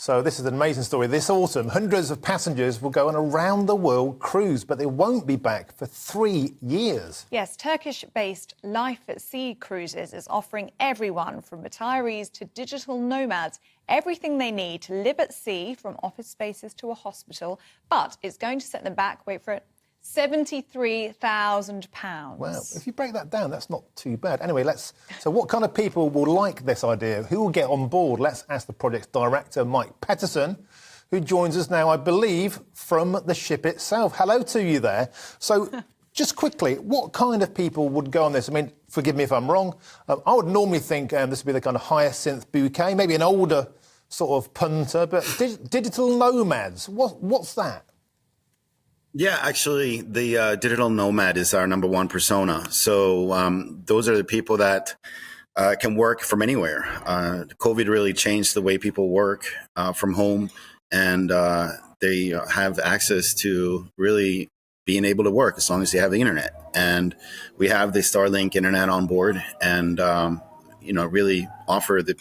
So this is an amazing story. This autumn, hundreds of passengers will go on a round-the-world cruise, but they won't be back for 3 years. Yes, Turkish-based Life at Sea Cruises is offering everyone from retirees to digital nomads everything they need to live at sea, from office spaces to a hospital. But it's going to set them back, wait for it, £73,000. Wow, if you break that down, that's not too bad. Anyway, so what kind of people will like this idea? Who will get on board? Let's ask the project's director, Mike Petterson, who joins us now, I believe, from the ship itself. Hello to you there. So just quickly, what kind of people would go on this? I mean, forgive me if I'm wrong. I would normally think this would be the kind of hyacinth bouquet, maybe an older sort of punter, but digital nomads, what's that? Yeah, actually, the digital nomad is our number one persona. So those are the people that can work from anywhere. COVID really changed the way people work from home, and they have access to really being able to work as long as they have the internet. And we have the Starlink internet on board, and really offer the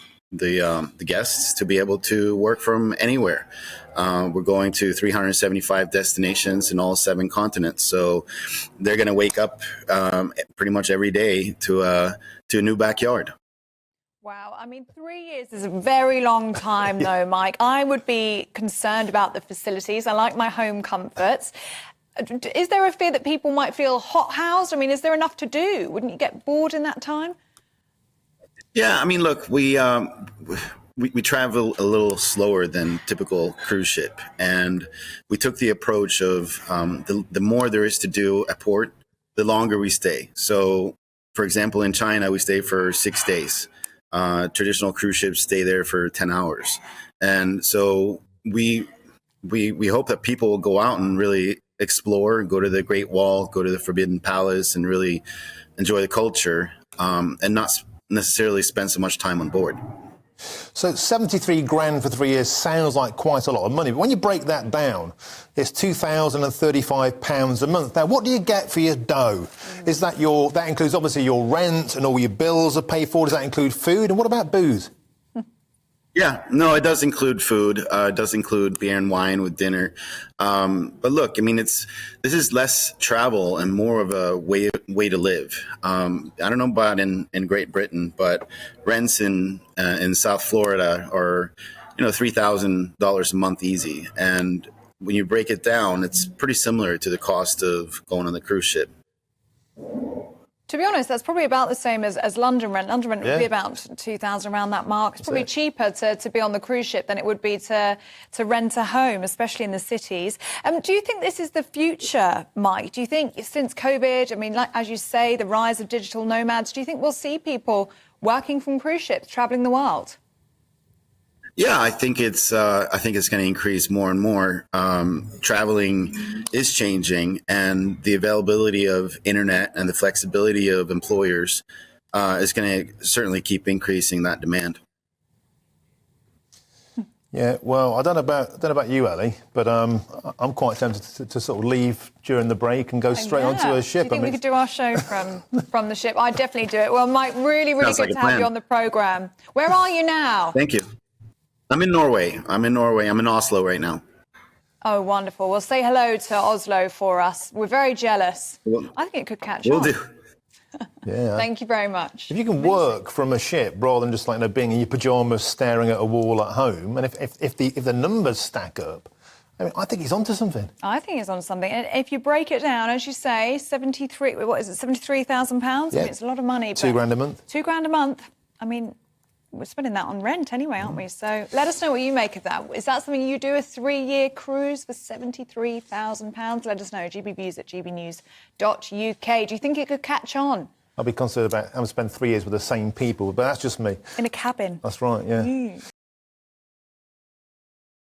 guests to be able to work from anywhere. We're going to 375 destinations in all 7 continents. So they're going to wake up pretty much every day to a new backyard. Wow. I mean, 3 years is a very long time, though, Mike. I would be concerned about the facilities. I like my home comforts. Is there a fear that people might feel hothoused? I mean, is there enough to do? Wouldn't you get bored in that time? Yeah, I mean, look, we travel a little slower than typical cruise ship, and we took the approach of the more there is to do at port, the longer we stay. So, for example, in China, we stay for 6 days. Traditional cruise ships stay there for 10 hours, and so we hope that people will go out and really explore, go to the Great Wall, go to the Forbidden Palace, and really enjoy the culture, and not necessarily spend so much time on board. So 73 grand for 3 years sounds like quite a lot of money, but when you break that down, it's £2,035 a month. Now, what do you get for your dough? Is that that includes obviously your rent and all your bills are paid for? Does that include food? And what about booze? Yeah, no, it does include food. It does include beer and wine with dinner. But look, I mean, this is less travel and more of a way to live. I don't know about in Great Britain, but rents in South Florida are, $3,000 a month easy. And when you break it down, it's pretty similar to the cost of going on the cruise ship. To be honest, that's probably about the same as London rent. London rent would be about 2,000, around that mark. It's probably cheaper to be on the cruise ship than it would be to rent a home, especially in the cities. Do you think this is the future, Mike? Do you think since COVID, I mean, like, as you say, the rise of digital nomads, do you think we'll see people working from cruise ships, travelling the world? Yeah, I think it's going to increase more and more. Traveling is changing, and the availability of internet and the flexibility of employers is going to certainly keep increasing that demand. Yeah, well, I don't know about you, Ellie, but I'm quite tempted to sort of leave during the break and go straight onto a ship. Do you think we could do our show from the ship? I'd definitely do it. Well, Mike, really good to have you on the programme. Where are you now? Thank you. I'm in Norway. I'm in Oslo right now. Oh, wonderful. Well, say hello to Oslo for us. We're very jealous. I think it could catch on. Will do. Yeah. Thank you very much. If you can work from a ship rather than just being in your pyjamas staring at a wall at home, and if the numbers stack up, I mean, I think he's onto something. I think he's onto something. And if you break it down, as you say, £73,000? Yeah. I mean, it's a lot of money. £2 grand a month. £2 grand a month. I mean, we're spending that on rent anyway, aren't we? So let us know what you make of that. Is that something you do, a 3-year cruise for £73,000? Let us know, gbviews@gbnews.uk. Do you think it could catch on? I'll be concerned about having to spend 3 years with the same people, but that's just me. In a cabin. That's right, yeah.